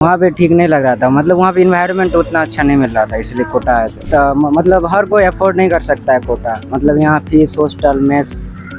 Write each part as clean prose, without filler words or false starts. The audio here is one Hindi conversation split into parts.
वहाँ पे ठीक नहीं लग रहा था, मतलब वहाँ पे इन्वायरमेंट उतना अच्छा नहीं मिल रहा था, इसलिए कोटा है तो मतलब हर कोई अफोर्ड नहीं कर सकता है कोटा। मतलब यहाँ फीस, हॉस्टल, मेस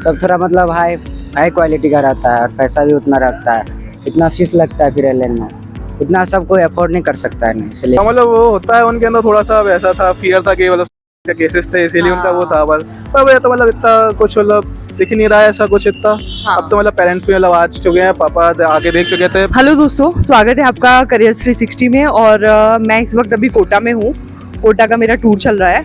सब थोड़ा मतलब हाई क्वालिटी का रहता है और पैसा भी उतना रखता है, इतना फीस लगता है फिर एयरलाइन में, इतना सब कोई अफोर्ड नहीं कर सकता है नहीं, इसलिए मतलब वो होता है उनके अंदर थोड़ा सा वैसा था, फियर था कि मतलब केसेस थे इसीलिए उनका वो था बस। पर ये तो मतलब इतना कुछ मतलब दिख नहीं रहा है ऐसा कुछ इतना। अब तो मतलब पेरेंट्स भी मतलब आ चुके हैं, पापा आगे देख चुके थे। हेलो दोस्तों, स्वागत है आपका करियर 360 में। और मैं इस वक्त अभी कोटा में हूँ। कोटा का मेरा टूर चल रहा है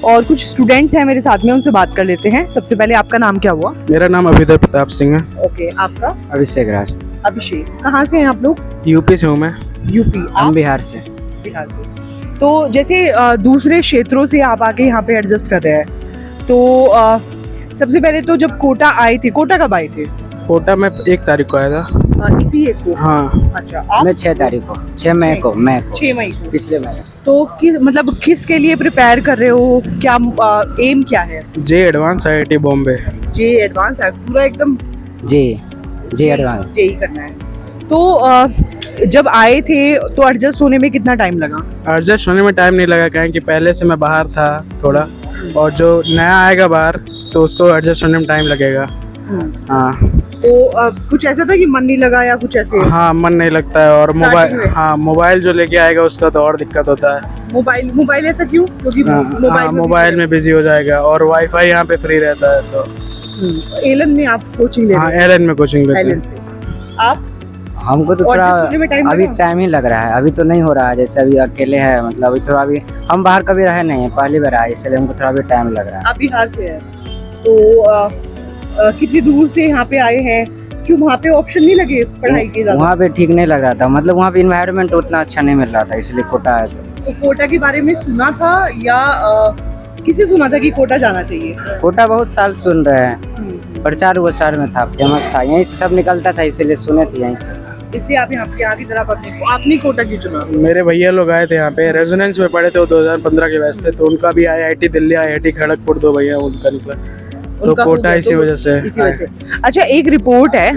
और कुछ स्टूडेंट्स हैं मेरे साथ में, उनसे बात कर लेते हैं। सबसे पहले आपका नाम क्या हुआ? मेरा नाम अभिदय प्रताप सिंह है। ओके, आपका? अभिषेक राज। अभिषेक। कहाँ से हैं आप लोग? यूपी से हूँ मैं। यूपी। हम बिहार से। बिहार से। तो जैसे दूसरे क्षेत्रों से आप आके यहाँ पे एडजस्ट कर रहे हैं, तो सबसे पहले तो जब कोटा आए थे, कोटा कब आए थे? कोटा में 1 तारीख को आया था। इसी एक को? हाँ। अच्छा, आप? मैं 6 तारीख को, 6 मई को 6 मई को पिछले महीने। तो मतलब किसके लिए प्रिपेयर कर रहे हो? क्या एम क्या है? जे एडवांस IIT बॉम्बे। जे एडवांस है पूरा एकदम? जी एडवांस जेई करना है। तो जब आए थे तो एडजस्ट होने में कितना टाइम लगा? एडजस्ट होने में टाइम नहीं लगा, कहें कि पहले से मैं बाहर था थोड़ा, और जो नया आएगा बाहर तो उसको एडजस्ट होने में टाइम लगेगा। हाँ। तो कुछ ऐसा था कि मन नहीं लगा या कुछ ऐसे? हाँ, मन नहीं लगता है। और मोबाइल जो लेके आएगा उसका तो और दिक्कत होता है। मोबाइल ऐसा क्यों? क्योंकि मोबाइल में बिजी हो जाएगा और वाईफाई यहाँ पे फ्री रहता है। तो एलन में आप कोचिंग ले रहे हाँ, एलन में कोचिंग लेते एलन हैं। से। आप? हमको तो थोड़ा अभी टाइम ही लग रहा है, अभी तो नहीं हो रहा है, जैसे अभी अकेले है, मतलब अभी थोड़ा अभी हम बाहर कभी रहे नहीं है, पहली बार आए, इसलिए हमको थोड़ा भी टाइम लग रहा है। आप बिहार से हैं तो कितनी दूर से यहाँ पे आए हैं? क्यों वहाँ पे ऑप्शन नहीं लगे पढ़ाई के? वहाँ पे ठीक नहीं लग रहा था, मतलब वहाँ पे इन्वायरमेंट उतना अच्छा नहीं मिल रहा था, इसलिए कोटा है। तो कोटा के बारे में सुना था या किसी सुना था कि कोटा जाना चाहिए? कोटा बहुत साल सुन रहे हैं, प्रचार में था, फेमस था, यहीं से सब निकलता था, इसीलिए सुने थे यहीं से। इसलिए आप यहाँ की तरफ आपने कोटा क्यों चुना? मेरे भैया लोग आए थे यहाँ पे, रेजोनेंस में पढ़े थे वो 2015 के बैच से, तो उनका भी IIT दिल्ली, IIT खड़गपुर 2 भैया उनका निकला, तो कोटा इसी वजह से। अच्छा, एक रिपोर्ट है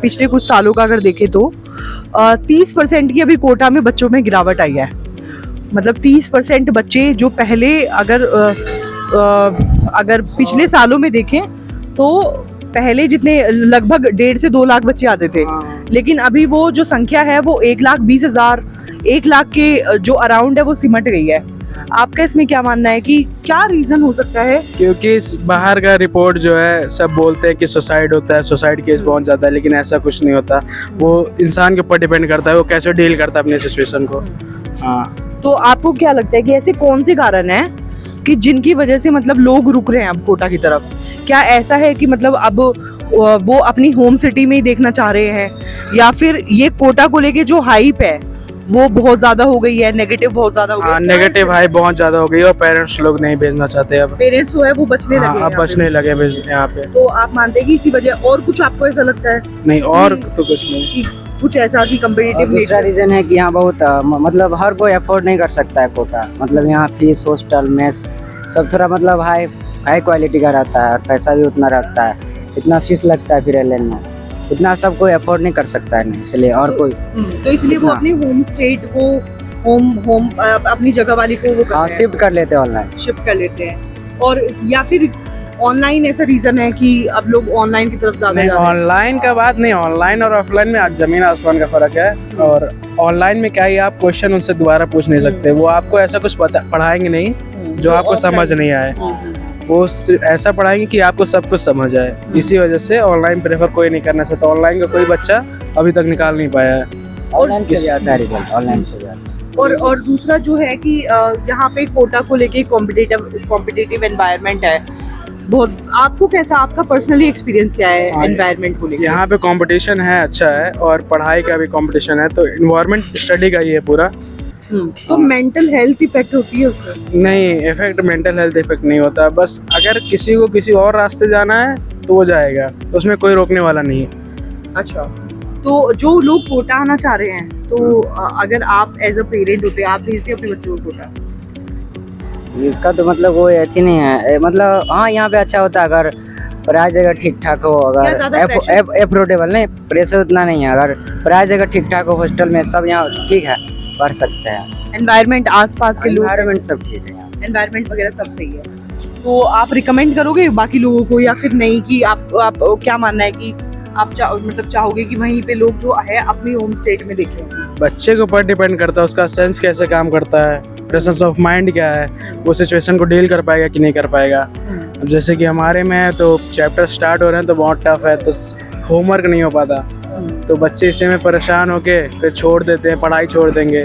पिछले कुछ सालों का अगर देखें तो 30% की अभी कोटा में बच्चों में गिरावट आई है। मतलब 30% बच्चे जो पहले अगर पिछले सालों में देखें तो पहले जितने लगभग 1.5 से 2 लाख बच्चे आते थे, लेकिन अभी वो जो संख्या है वो 1,20,000, 1 लाख के जो अराउंड है वो सिमट गई है। आपका इसमें क्या मानना है कि क्या रीजन हो सकता है? क्योंकि बाहर का रिपोर्ट जो है सब बोलते हैं कि सुसाइड होता है, सुसाइड केस बहुत ज़्यादा है, लेकिन ऐसा कुछ नहीं होता। वो इंसान के ऊपर डिपेंड करता है, वो कैसे डील करता है अपने सिचुएशन को। हाँ। तो आपको क्या लगता है कि ऐसे कौन से कारण हैं कि जिनकी वजह से मतलब लोग रुक रहे हैं अब कोटा की तरफ? क्या ऐसा है कि मतलब अब वो अपनी होम सिटी में ही देखना चाह रहे हैं, या फिर ये कोटा को लेके जो हाइप है वो बहुत ज्यादा हो गई है, नेगेटिव बहुत ज्यादा हो गई है? नेगेटिव हाइप बहुत ज्यादा हो गई है और पेरेंट्स लोग नहीं भेजना चाहते अब। पेरेंट्स जो है वो बचने लगे हैं, अब बचने लगे यहाँ पे। तो आप मानते हैं कि इसी वजह, और कुछ आपको ऐसा लगता है? नहीं, और तो कुछ नहीं कि कुछ ऐसा कि कंपेटिटिव? दूसरा रीजन है कि यहाँ बहुत मतलब हर कोई अफोर्ड नहीं कर सकता है कोटा, मतलब यहाँ फीस, हॉस्टल, मेस सब थोड़ा मतलब हाई क्वालिटी का रहता है और पैसा भी उतना रखता है, इतना फीस लगता है फिर एयरलाइन में, इतना सब कोई अफोर्ड नहीं कर सकता है नहीं, इसलिए और कोई तो इसलिए वो अपनी होम स्टेट को होम अपनी जगह वाली को वो शिफ्ट कर लेते हैं, ऑनलाइन शिफ्ट कर लेते हैं। और या फिर ऑनलाइन ऐसा रीजन है कि अब लोग ऑनलाइन की तरफ ज्यादा जा रहे हैं? ऑनलाइन का बात नहीं, ऑनलाइन और ऑफलाइन में आज जमीन आसमान का फर्क है। और ऑनलाइन में क्या है, आप क्वेश्चन उनसे दोबारा पूछ नहीं सकते, वो आपको ऐसा कुछ पढ़ाएंगे नहीं जो आपको समझ नहीं आए, वो ऐसा पढ़ाएंगे कि आपको सब कुछ समझ आए। इसी वजह से ऑनलाइन प्रेफर कोई नहीं करना चाहता। ऑनलाइन का कोई बच्चा अभी तक निकाल नहीं पाया है। ऑनलाइन से भी आता है रिजल्ट, ऑनलाइन से भी आता है। और दूसरा जो है कि यहाँ पे कोटा को लेके कॉम्पिटिटिव एनवायरनमेंट है बहुत। आपको कैसा, आपका पर्सनली एक्सपीरियंस क्या है एनवायरनमेंट को लेकर? यहाँ पे कंपटीशन है, अच्छा है, और पढ़ाई का भी कंपटीशन है, तो एनवायरनमेंट स्टडी का ही है पूरा। तो मेंटल हेल्थ इफेक्ट होती है उससे? नहीं, इफेक्ट मेंटल हेल्थ इफेक्ट नहीं होता। बस अगर किसी को किसी और रास्ते जाना है तो वो जाएगा, उसमें कोई रोकने वाला नहीं है। अच्छा, तो जो लोग कोटा आना चाह रहे हैं, तो अगर आप एज अ पेरेंट होते, आप भेजते अपने बच्चों को कोटा? इसका तो मतलब वो ऐसी नहीं है, मतलब हाँ यहाँ पे अच्छा होता है अगर प्राइस अगर ठीक ठाक हो, क्या ज्यादा अगर अफोर्डेबल नहीं, प्रेशर उतना नहीं है, अगर प्राइस अगर ठीक ठाक हो हॉस्टल में सब यहाँ ठीक है, पढ़ सकते हैं। एनवायरनमेंट आसपास के लोग, एनवायरनमेंट सब ठीक है यहाँ। एनवायरनमेंट वगैरह सब सही है, तो आप रिकमेंड करोगे बाकी लोगों को या फिर नहीं? कि आप क्या मानना है कि आप मतलब चाहोगे कि वहीं पे लोग जो है अपनी होम स्टेट में देखें? बच्चे के ऊपर डिपेंड करता है, उसका सेंस कैसे काम करता है, प्रेजेंस ऑफ माइंड क्या है, वो सिचुएशन को डील कर पाएगा कि नहीं कर पाएगा। अब जैसे कि हमारे में है तो चैप्टर स्टार्ट हो रहे हैं तो बहुत टफ है, तो होमवर्क नहीं हो पाता, तो बच्चे इसी में परेशान होके फिर छोड़ देते हैं, पढ़ाई छोड़ देंगे।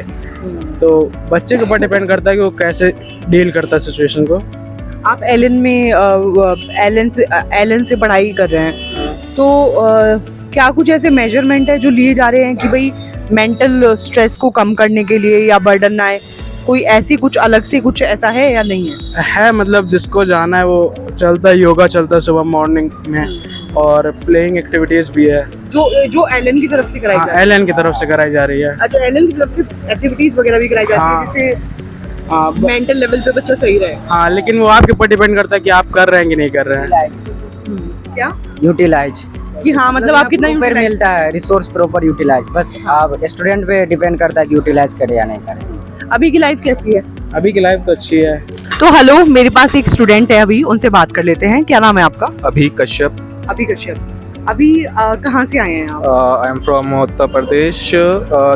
तो बच्चे के ऊपर डिपेंड करता है कि वो कैसे डील करता है सिचुएशन को। आप एलन में एलन से पढ़ाई कर रहे हैं, तो क्या कुछ ऐसे मेजरमेंट है जो लिए जा रहे हैं कि भाई मेंटल स्ट्रेस को कम करने के लिए या बर्डन ना आए, कोई ऐसी कुछ अलग से कुछ ऐसा है या नहीं है? मतलब जिसको जाना है वो चलता है, योगा चलता है सुबह मॉर्निंग में, और प्लेइंग एक्टिविटीज भी है जो एलन की तरफ से कराई जा रही है। एलन की तरफ से कराई जा रही है। अच्छा, एलन की तरफ से एक्टिविटीज वगैरह भी कराई जाती है जिससे मेंटल लेवल पे बच्चा सही रहे। हाँ, लेकिन वो आपके ऊपर डिपेंड करता है कि आप कर रहे हैं कि नहीं कर रहे हैं। क्या यूटिलाइज कि हाँ, मतलब आप कितना यूटिलाइज मिलता है, रिसोर्स प्रॉपर यूटिलाइज, बस आप स्टूडेंट पे डिपेंड करता है कि यूटिलाइज करे या नहीं करे। अभी की लाइफ कैसी है? अभी की लाइफ तो अच्छी है। तो हेलो, मेरे पास एक स्टूडेंट है, अभी उनसे बात कर लेते हैं। क्या नाम है आपका? अभी कश्यप। अभी कश्यप। अभी कहाँ से आए हैं आप? I am from Uttar Pradesh,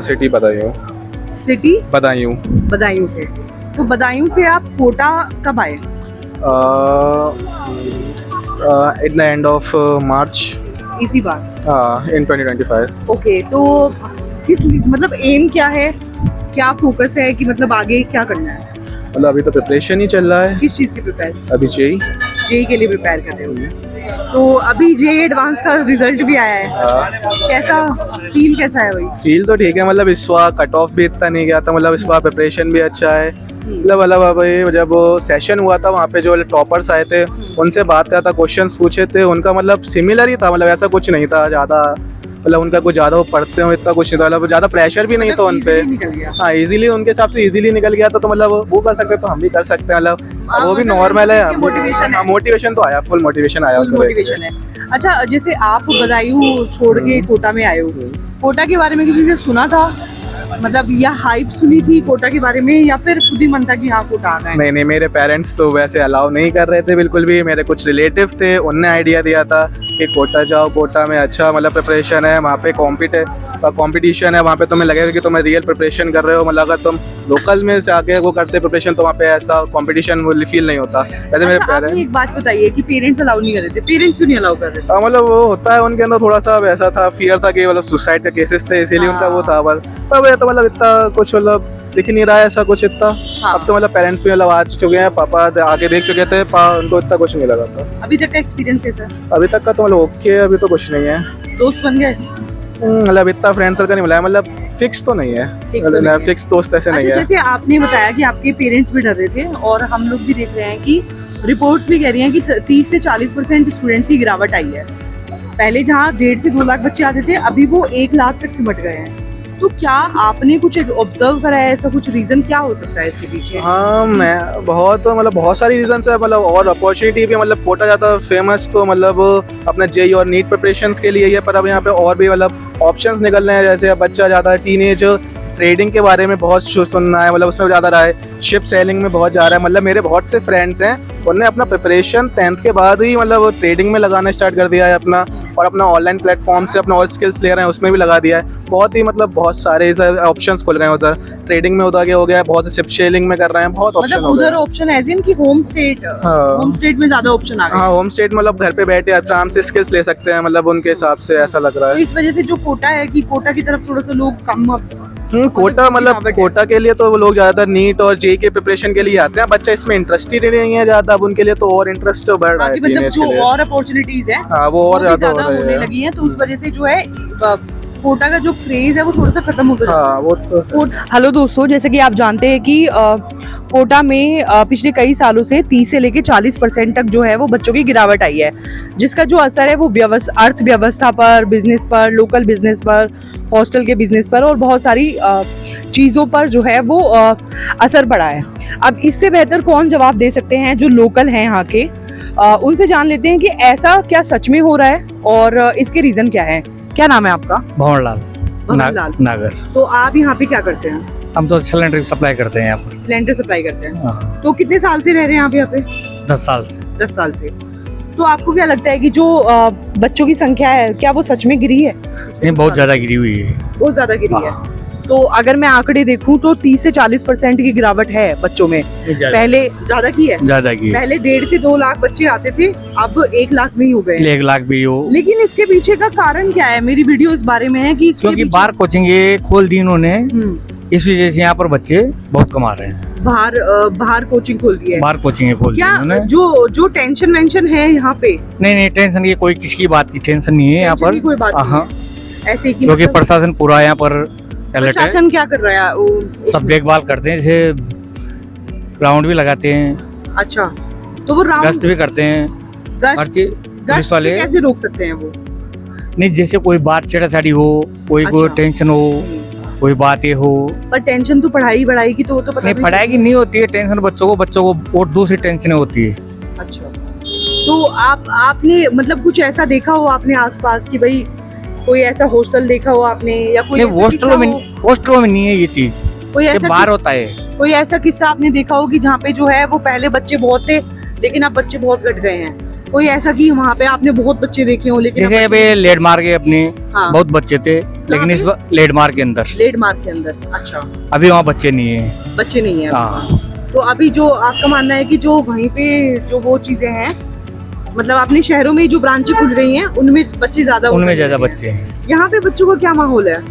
city Badaun. City Badaun. Badaun से। तो बदायूं से आप कोटा कब आए? In the end of March इसी बार इन 2025। ओके, तो किस मतलब एम क्या है, क्या फोकस है कि मतलब आगे क्या करना है? मतलब अभी तो प्रिपरेशन ही चल रहा है। किस चीज़ की प्रिपेयर? अभी जेई के लिए प्रिपेयर कर रहे हो? तो अभी जेई एडवांस का रिजल्ट भी आया है, कैसा फील कैसा है? वही फील तो ठीक है, मतलब इस बार कट ऑफ भी इतना नहीं गया था, मतलब इस बार प्रिपरेशन भी अच्छा है। मतलब अभी जब सेशन हुआ था वहाँ पे जो टॉपर्स आए थे उनसे बात किया था, क्वेश्चंस पूछे थे, उनका मतलब सिमिलर ही था, मतलब ऐसा कुछ नहीं था ज़्यादा, मतलब उनका कुछ ज़्यादा वो पढ़ते हो इतना कुछ नहीं था, मतलब ज़्यादा प्रेशर भी नहीं था उन पे। हाँ, इजीली उनके हिसाब से इजीली निकल गया था, तो मतलब वो कर सकते तो हम भी कर सकते हैं, मतलब वो भी नॉर्मल है। मोटिवेशन तो आया, फुल मोटिवेशन आया। मोटिवेशन है। अच्छा, जैसे आप बदायूं छोड़ के कोटा में आए हो, कोटा के बारे में किसी से सुना था, मतलब या हाइप सुनी थी कोटा के बारे में, या फिर खुद ही मन था कि हाँ कोटा आना है? नहीं, मेरे पेरेंट्स तो वैसे अलाउ नहीं कर रहे थे बिल्कुल भी। मेरे कुछ रिलेटिव थे, उनने आइडिया दिया था कि कोटा जाओ, कोटा में अच्छा मतलब प्रिपरेशन है, वहाँ पे कंपटीशन है, वहाँ पे तुम्हें लगेगा कि तुम रियल प्रिपरेशन कर रहे हो। मतलब अगर तुम लोकल में से आके वो करते प्रिपरेशन तो वहाँ पे ऐसा कंपटीशन फील नहीं होता। वैसे मेरे पेरेंट्स, एक बात बताइए कि पेरेंट्स अलाउ नहीं कर रहे थे, पेरेंट्स क्यों नहीं अलाउ कर रहे थे? मतलब वो होता है उनके अंदर थोड़ा सा वैसा था, फियर था कि मतलब सुसाइड के केसेस थे, इसीलिए उनका वो था बस। पर तो मतलब इतना कुछ मतलब दिख नहीं रहा है ऐसा कुछ इतना। अब तो मतलब पेरेंट्स भी मतलब आ चुके हैं, पापा आगे देख चुके थे, उनको इतना कुछ नहीं लगा था। अभी तक का एक्सपीरियंस कैसा है? अभी तक का तो मतलब ओके, अभी तो कुछ नहीं है। दोस्त बन गए? मतलब इतना फ्रेंड सर्कल नहीं मिला है, मतलब फिक्स तो नहीं है, मतलब फिक्स दोस्त ऐसे नहीं है। जैसे आपने बताया कि आपके पेरेंट्स भी डर रहे थे, और हम लोग भी देख रहे हैं कि रिपोर्ट्स भी कह रही हैं कि 30 से 40% स्टूडेंट्स की गिरावट आई है। पहले जहाँ 1.5 से 2 लाख बच्चे आते थे, अभी वो 1 लाख तक सिमट गए हैं। तो क्या आपने कुछ ऑब्जर्व करा है, ऐसा कुछ रीजन क्या हो सकता है इसके पीछे? हाँ, मैं बहुत सारी रीजन है, मतलब और अपॉर्चुनिटी भी, मतलब कोटा ज़्यादा फेमस तो मतलब अपना जेई और नीट प्रिपरेशंस के लिए ही है, पर अब यहाँ पे और भी मतलब ऑप्शंस निकल रहे हैं। जैसे बच्चा ज़्यादा टीनेज ट्रेडिंग के बारे में बहुत सुनना है, मतलब उसमें ज़्यादा रहा है, शिप सेलिंग में बहुत जा रहा है। मतलब मेरे बहुत से फ्रेंड्स हैं, उन्होंने अपना प्रिपरेशन 10th के बाद ही मतलब ट्रेडिंग में लगाना स्टार्ट कर दिया है अपना, और अपना ऑनलाइन प्लेटफॉर्म से अपना और स्किल्स ले रहे हैं, उसमें भी लगा दिया है। बहुत ही मतलब बहुत सारे ऑप्शंस खुल गए हैं उधर, ट्रेडिंग में उधर हो गया है, बहुत से शिप सेलिंग में कर रहे हैं, बहुत ऑप्शन हो गए। उधर ऑप्शन एज इन कि होम स्टेट में ज़्यादा ऑप्शन आ गए। हाँ, होम स्टेट मतलब घर पे बैठे आराम से स्किल्स ले सकते हैं, मतलब उनके हिसाब से ऐसा लग रहा है। तो इस वजह से जो कोटा है कि कोटा की तरफ थोड़ा सा लोग कम कोटा मतलब कोटा के लिए तो वो लोग ज्यादातर नीट और जेई के प्रिपरेशन के लिए आते हैं। बच्चा इसमें इंटरेस्टेड नहीं है ज्यादा, अब उनके लिए तो और इंटरेस्ट बढ़ रहा है मतलब जो और अपॉर्चुनिटीज है, हाँ, वो और ज्यादा होने लगी है, तो उस वजह से जो है कोटा का जो क्रेज है वो थोड़ा सा खत्म होता है। हाँ, वो तो। हेलो दोस्तों, जैसे कि आप जानते हैं कि कोटा में पिछले कई सालों से 30 से लेके 40% तक जो है वो बच्चों की गिरावट आई है, जिसका जो असर है वो अर्थव्यवस्था पर, बिजनेस पर, लोकल बिजनेस पर, हॉस्टल के बिजनेस पर और बहुत सारी चीज़ों पर जो है वो असर पड़ा है। अब इससे बेहतर कौन जवाब दे सकते हैं जो लोकल हैं यहाँ के, उनसे जान लेते हैं कि ऐसा क्या सच में हो रहा है और इसके रीजन क्या है। क्या नाम है आपका? भंवरलाल भंवरलाल। नागर। तो आप यहाँ पे क्या करते हैं? हम तो सिलेंडर सप्लाई करते हैं यहाँ पर। सिलेंडर सप्लाई करते हैं। हाँ, तो कितने साल से रह रहे हैं आप यहाँ पे? 10 साल से। 10 साल से। तो आपको क्या लगता है कि जो बच्चों की संख्या है क्या वो सच में गिरी है? नहीं, बहुत ज्यादा गिरी हुई है। बहुत ज्यादा गिरी है। हाँ। तो अगर मैं आंकड़े देखूं तो 30 से 40% की गिरावट है बच्चों में। पहले ज्यादा की है। ज्यादा की है। पहले 1.5 से 2 लाख बच्चे आते थे, अब 1 लाख में ही हो गए। 1 लाख भी हो। लेकिन इसके पीछे का कारण क्या है? मेरी वीडियो इस बारे में है कि इसके क्योंकि पीछे- बाहर कोचिंग ये खोल दी इन्होंने, हम्म, इस वजह से यहाँ पर बच्चे बहुत कमा रहे हैं। बाहर कोचिंग खोल दी है। बाहर कोचिंग खोल दी क्या इन्होंने। जो टेंशन वेंशन है यहाँ पे? नहीं, टेंशन की कोई किसी की बात की टेंशन नहीं है यहाँ टेंशन की पर। कोई बात नहीं हाँ, है। ऐसे ही कि क्योंकि मतलब प्रशासन पूरा यहाँ पर अलर्ट है। प्रशासन क्या कर रहा है? सब देखभाल करते हैं, जैसे राउंड भी लगाते हैं, अच्छा, तो वो गश्त भी करते हैं, हर गश्त चीज पुलिस गश्त वाले। से कैसे रोक सकते हैं वो? नहीं, जैसे कोई बात छेड़ाछाड़ी हो, कोई अच्छा। टेंशन हो, कोई बात ये हो। पर टेंशन तो पढ़ाई की तो वो तो पता नहीं, पढ़ाई की नहीं होती है टेंशन बच्चों को और दूसरी टेंशन होती है। अच्छा, तो आपने मतलब कुछ ऐसा देखा हो आपने आसपास कि भाई कोई ऐसा हॉस्टल देखा हो आपने, या कोई नहीं, ऐसा हॉस्टलों में किस्सा हो? हॉस्टलों में नहीं है ये चीज, कोई ये ऐसा बाहर होता है। कोई ऐसा किस्सा आपने देखा हो कि जहाँ पे जो है वो पहले बच्चे बहुत थे लेकिन अब बच्चे बहुत घट गए हैं? कोई ऐसा कि वहाँ पे आपने बहुत बच्चे देखे हो लेकिन अब जैसे बच्चे- अभी लेड मार के अपने हाँ। बहुत बच्चे थे, लेकिन इस बार लेड मार के अंदर लेड मार्क के अंदर। अच्छा, अभी वहाँ बच्चे नहीं है। बच्चे नहीं है। हाँ। तो अभी जो आपका मानना है कि जो वहीं पे जो वो चीजें हैं, मतलब अपने शहरों में जो ब्रांचें खुल रही हैं उनमें बच्चे ज्यादा उनमें होते ज्यादा हैं। बच्चे हैं। यहाँ पे बच्चों का क्या माहौल है?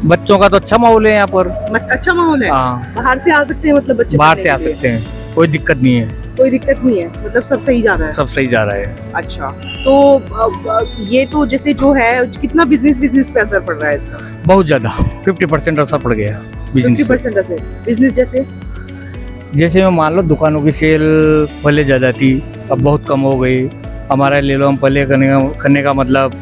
बच्चों का तो अच्छा माहौल है यहाँ पर। अच्छा माहौल है। हाँ, बाहर से आ सकते हैं मतलब बच्चे बाहर पढ़ने से आ के लिए? सकते हैं, कोई दिक्कत नहीं है, कोई दिक्कत नहीं है, मतलब सब सही जा रहा है। सब सही जा रहा है। अच्छा, तो ये तो जैसे जो है कितना बिजनेस पे असर पड़ रहा है इसका? बहुत ज्यादा 50% असर पड़ गया बिजनेस पे। 50% असर। बिजनेस जैसे जैसे मैं मान लो दुकानों की सेल पहले ज्यादा थी, अब बहुत कम हो गई। हमारा ले लो, हम पहले करने का मतलब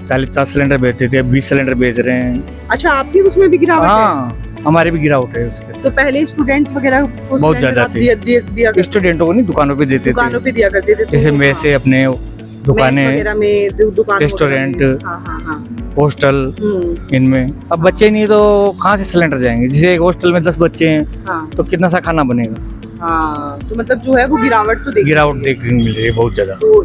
40-50 सिलेंडर बेचते थे, 20 सिलेंडर बेच रहे हैं। अच्छा, आपकी उसमें भी गिरावट है? हाँ, हमारे भी गिरावट है उसके। तो पहले स्टूडेंट्स वगैरह को बहुत सिलेंडर ज्यादा आप थे। दिया करते- स्टूडेंटों को नहीं, दुकानों पे देते दुकानों थे। पे दिया करते थे। तो जैसे हाँ, मैसे अपने मेस दुकानें, वगैरह में दुकान रेस्टोरेंट, वगैरह में। हाँ हाँ हाँ। हॉस्टल, इनमें अब बच्चे नहीं तो कहाँ से सिलेंडर जाएंगे? जैसे एक हॉस्टल में 10 बच्चे हैं हाँ तो कितना सा खाना बनेगा? हाँ, तो मतलब जो है वो गिरावट तो देखी गिरावट देखने को मिल रही है बहुत ज्यादा। तो